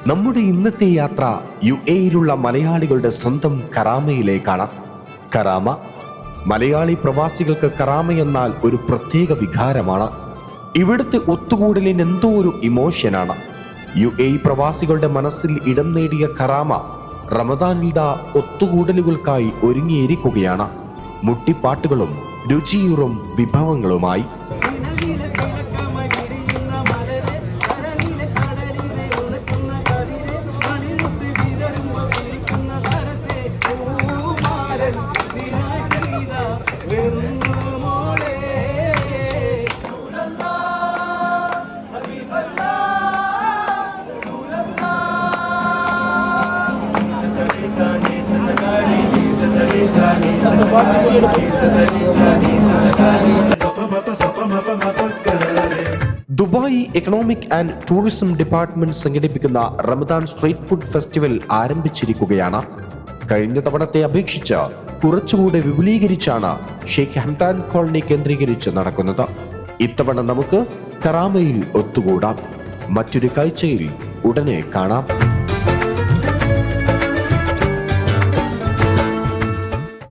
നമ്മുടെ ഇന്നത്തെ യാത്ര UAE-യിലുള്ള മലയാളികളുടെ സ്വന്തം കറാമയിലേക്കാണ്. കറാമ മലയാളി പ്രവാസികൾക്ക് കറാമ എന്നാൽ ഒരു പ്രത്യേക വികാരമാണ്. ഇവിടുത്തെ ഒത്തുകൂടലിന് എന്തോ ഒരു ഇമോഷനാണ്. UAE പ്രവാസികളുടെ മനസ്സിൽ ഇടം നേടിയ കറാമ റമദാനിൽ ഒത്തുകൂടലുകൾക്കായി ഒരുങ്ങിയിരിക്കുകയാണ്. മുട്ടിപ്പാട്ടുകളും രുചിയൂറും വിഭവങ്ങളുമായി. Dubai economic and tourism department സംഘടിപ്പിക്കുന്ന റമദാൻ സ്ട്രീറ്റ് ഫുഡ് ഫെസ്റ്റിവൽ ആരംഭിച്ചിരിക്കുകയാണ്. കഴിഞ്ഞ തവണത്തെ അപേക്ഷിച്ച് കുറച്ചുകൂടെ വിപുലീകരിച്ചാണ് ഷെയ്ഖ് ഹംദാൻ കോളനി കേന്ദ്രീകരിച്ച് നടക്കുന്നത്. ഇത്തവണ നമുക്ക് കറാമയിൽ ഒത്തുകൂടാം. മറ്റൊരു കാഴ്ചയിൽ ഉടനെ കാണാം.